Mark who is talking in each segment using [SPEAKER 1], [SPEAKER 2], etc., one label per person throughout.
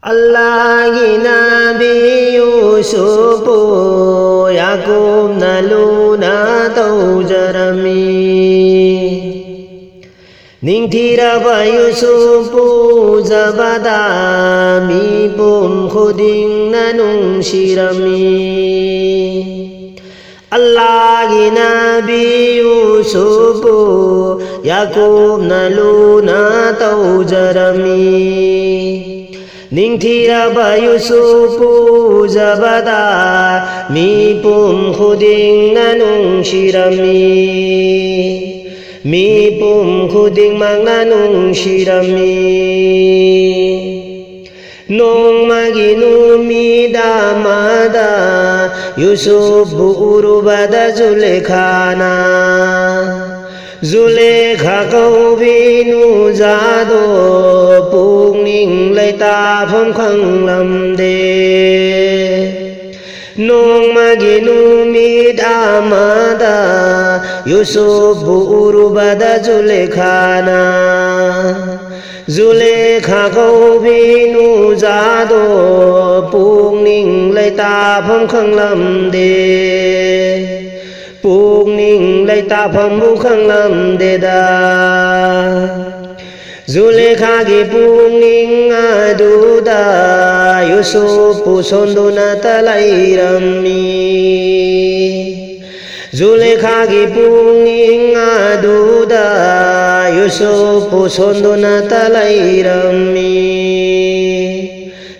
[SPEAKER 1] Allah'gi Nabi Yusufu Yakub na luna tau jarami Ning thira ba Yusufu zabada mi pum khuding na nung shirami Allah'gi Nabi Yusufu Yakub na luna tau jarami Ning thira ba Yusufu zabada mi pum khuding na nung shirami mi pum khuding mang na nung shirami nung maginu mi damada Yusufu urubada Zulekhana Zulekha câu vinu zado pungning lấy ta phong khăng lâm đề nong maginu mid amada Yusuf urubada Zulekhana Zulekha câu vinu zado pungning lấy ta phong khăng lâm đề Pung ning lai ta pham bu khang lam de da Zulekha gi pung ning adu da Yusuf pu sondu na ta lai rami Zulekha gi pung ning adu da Yusuf pu sondu na ta lai rami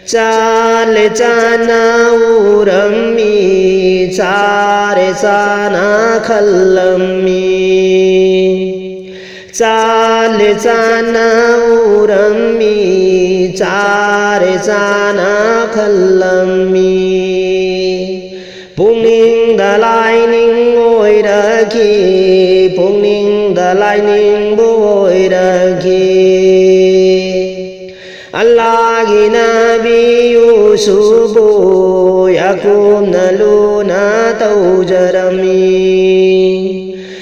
[SPEAKER 1] Chale chana urami Chare chana khallami Chale chana urami Chare chana khallami Pungning da lai ning oi da ki Pungning da lai ning boi da ki Allah'gi Nabi Yusufu Yakub na luna tau jarami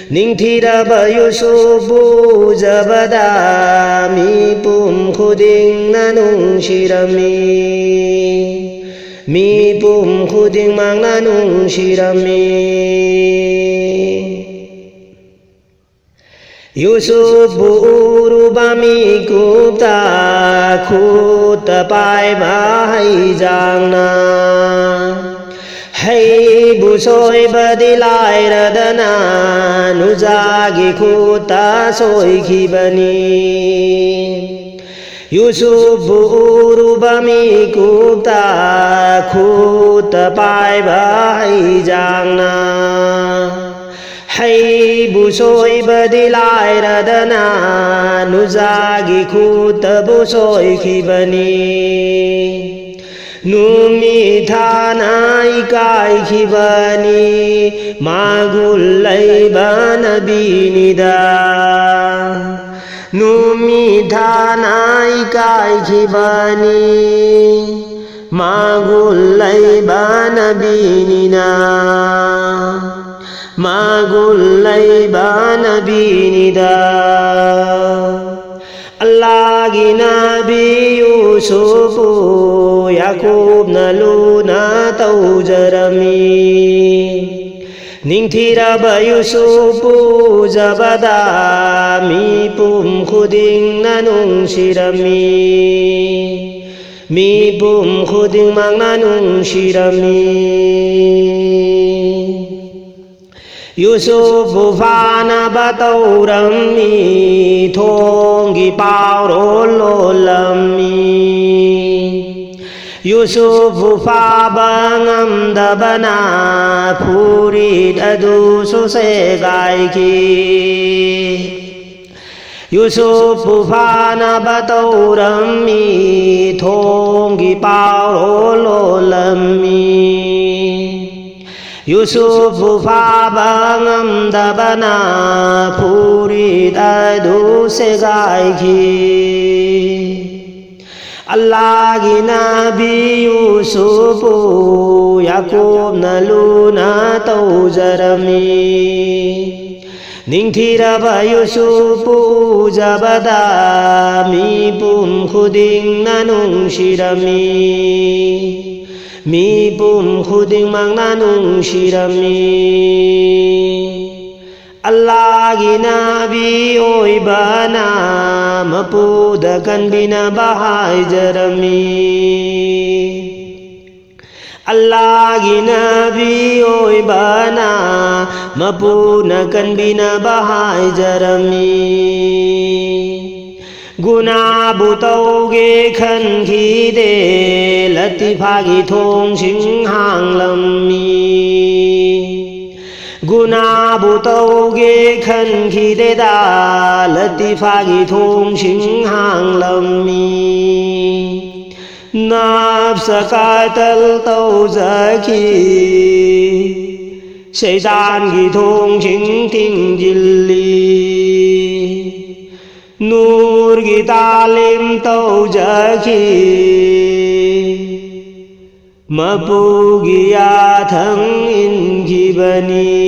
[SPEAKER 1] Ning thira ba Yusufu zabada mi pum khuding na nung shirami mi pum khuding mang na nung shirami Yusuf urubami kupta khuta pai ba hay giang na hay bu soi ba di lai radana nu jagi khuta soi khi bani Yusuf urubami kupta khuta pai ba hay giang na Hay bu soi ba di lai radana nu jagi khuta bu soi khi bani nu mi thana ikai khi bani magul lai ba nabi nida nu mi thana ikai khi bani magul lai ba nabi nida Magul lai ba nabi nida Allah'gi Nabi Yusufu Yakub na luna tau jarami Ning thira ba Yusufu zabada mi pum khuding na nung shirami mi pum khuding mang na nung shirami Yusuf phana ba tau rami thong gi pao ro lo lami Yusuf pha ba ngam da bana puri adu so se gai ki Yusuf phana ba tau rami thong gi pao ro lo lami Yusuf pha ba ngam da bana puri da du se gai ki Allah'gi Nabi Yusufu Yakub na luna tau jarami Ningthira Yusufu Jabada Mi Pum Khuding Nanung Shirami Mi Pum Khuding Mang Nanung Shirami Allah Ginabi Oi Bana Mapudakan Bina Bahai Jarami Allah Ginabi Oi Bana Mapunakan Bina Bahai Jarami Guna Butau Ge Khan Khi De Latifa Gi Thong Sing Hang Lammi Guna Butau Ge Khan Khi De Da Latifa Gi Thong Sing Hang Lammi Nafsa Qatal Tau Zaki Shaitan Gi Thong Ching Ting Jilli Nur Gi Talim Tau Zaki Mapu Gi Ya Thang In Gi Bani